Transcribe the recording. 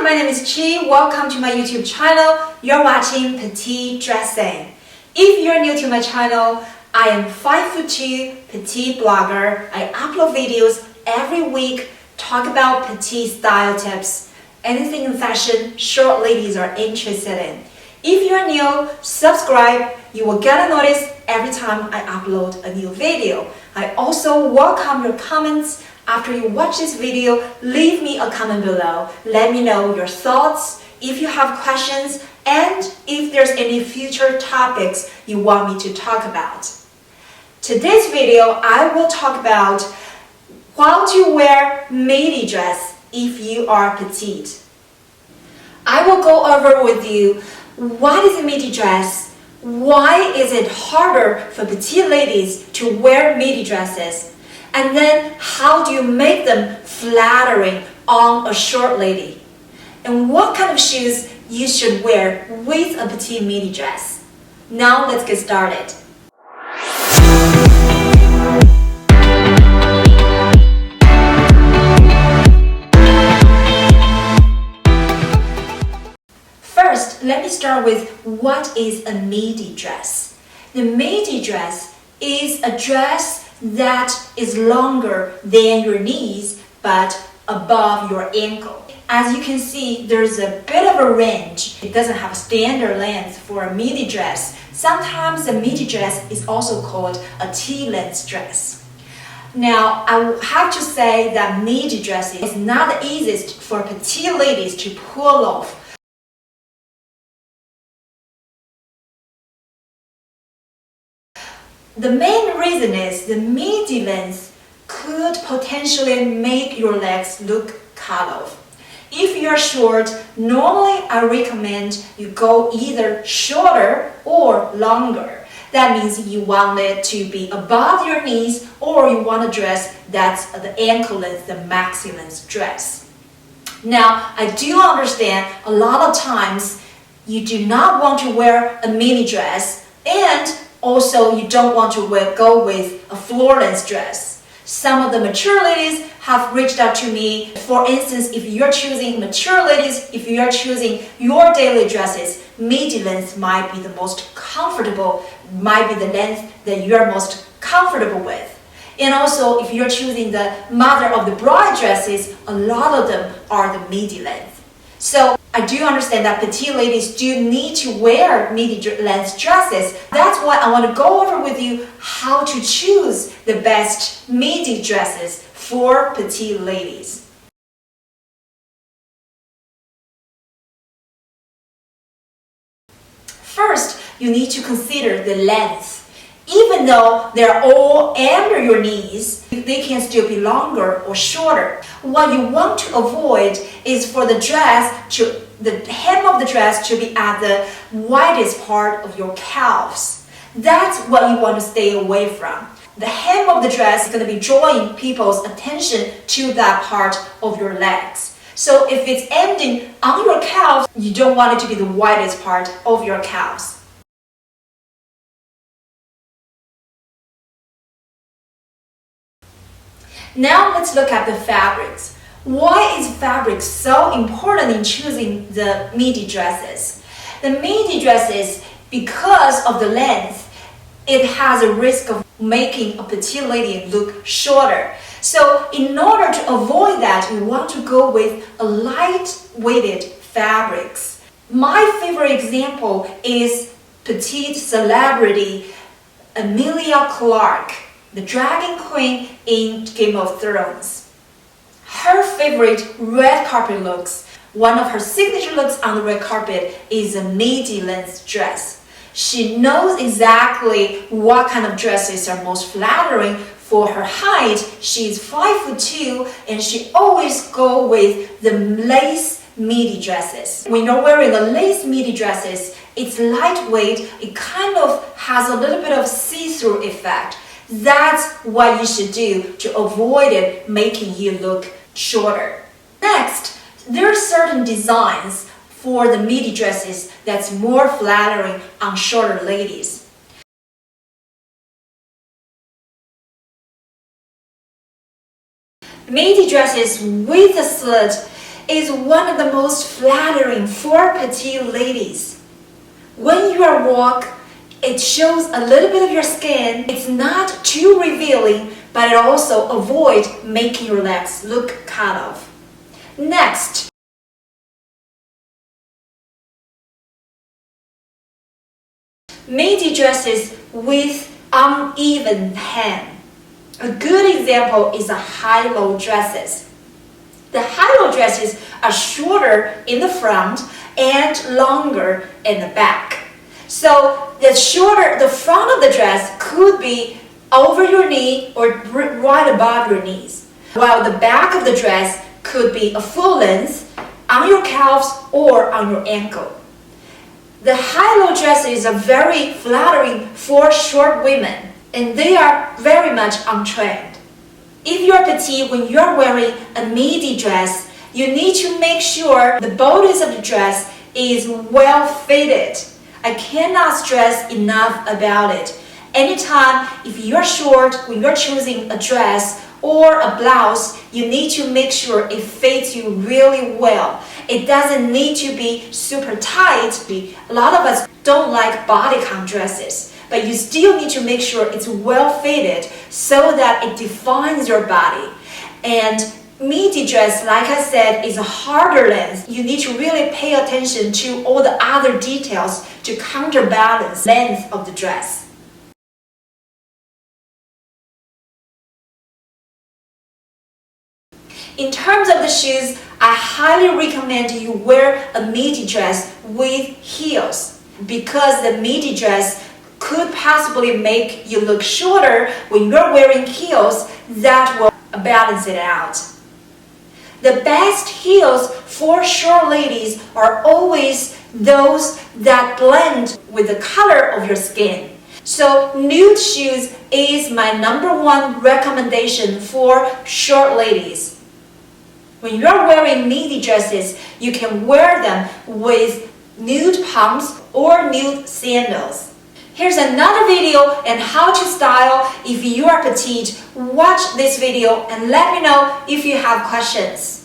Hi, my name is Chi. Welcome to my YouTube channel. You're watching Petite Dressing. If you're new to my channel, I am 5'2", petite blogger. I upload videos every week, talk about petite style tips, anything in fashion short ladies are interested in. If you're new, subscribe. You will get a notice every time I upload a new video. I also welcome your comments. After you watch this video, leave me a comment below. Let me know your thoughts, if you have questions, and if there's any future topics you want me to talk about. Today's video, I will talk about how to wear midi dress if you are petite. I will go over with you what is a midi dress, why is it harder for petite ladies to wear midi dresses, and then how do you make them flattering on a short lady, and what kind of shoes you should wear with a petite midi dress. Now let's get started. First, let me start with what is a midi dress. The midi dress is a dress that is longer than your knees but above your ankle. As you can see, there's a bit of a range. It doesn't have a standard length for a midi dress. Sometimes a midi dress is also called a T-length dress. Now, I have to say that midi dress is not the easiest for petite ladies to pull off. The main reason is the midi length could potentially make your legs look cut off. If you're short, normally I recommend you go either shorter or longer. That means you want it to be above your knees, or you want a dress that's the ankle length, the maxi length dress. Now, I do understand a lot of times you do not want to wear a mini dress, and also you don't want to go with a floor-length dress. Some of the mature ladies have reached out to me. For instance, if you're choosing mature ladies, if you're choosing your daily dresses, midi length might be the most comfortable, might be the length that you're most comfortable with. And also, if you're choosing the mother of the bride dresses, a lot of them are the midi length. So I do understand that petite ladies do need to wear midi length dresses. That's why I want to go over with you how to choose the best midi dresses for petite ladies. First, you need to consider the length. Even though they're all under your knees, they can still be longer or shorter. What you want to avoid is for the hem of the dress to be at the widest part of your calves. That's what you want to stay away from. The hem of the dress is going to be drawing people's attention to that part of your legs. So if it's ending on your calves, you don't want it to be the widest part of your calves. Now let's look at the fabrics. Why is fabric so important in choosing the midi dresses? The midi dresses, because of the length, it has a risk of making a petite lady look shorter. So in order to avoid that, you want to go with a light-weighted fabrics. My favorite example is petite celebrity Emilia Clarke, the Dragon Queen in Game of Thrones. Her favorite red carpet looks, one of her signature looks on the red carpet is a midi length dress. She knows exactly what kind of dresses are most flattering for her height. She's 5'2", and she always go with the lace midi dresses. When you're wearing the lace midi dresses, it's lightweight, it kind of has a little bit of see-through effect. That's what you should do to avoid it making you look shorter. Next, there are certain designs for the midi dresses that's more flattering on shorter ladies. Midi dresses with a slit is one of the most flattering for petite ladies. When you are walk, it shows a little bit of your skin. It's not too revealing, but it also avoids making your legs look cut off. Next, midi dresses with uneven hem. A good example is the high-low dresses. The high-low dresses are shorter in the front and longer in the back. So the front of the dress could be over your knee or right above your knees, while the back of the dress could be a full length on your calves or on your ankle. The high-low dresses are very flattering for short women, and they are very much on trend. If you're petite, when you're wearing a midi dress, you need to make sure the bodice of the dress is well fitted. I cannot stress enough about it. Anytime, if you're short, when you're choosing a dress or a blouse, you need to make sure it fits you really well. It doesn't need to be super tight. A lot of us don't like bodycon dresses, but you still need to make sure it's well fitted so that it defines your body. And midi dress, like I said, is a harder length. You need to really pay attention to all the other details to counterbalance the length of the dress. In terms of the shoes, I highly recommend you wear a midi dress with heels, because the midi dress could possibly make you look shorter when you're wearing heels that will balance it out. The best heels for short ladies are always those that blend with the color of your skin. So nude shoes is my #1 recommendation for short ladies. When you're wearing midi dresses, you can wear them with nude pumps or nude sandals. Here's another video on how to style if you are petite. Watch this video and let me know if you have questions.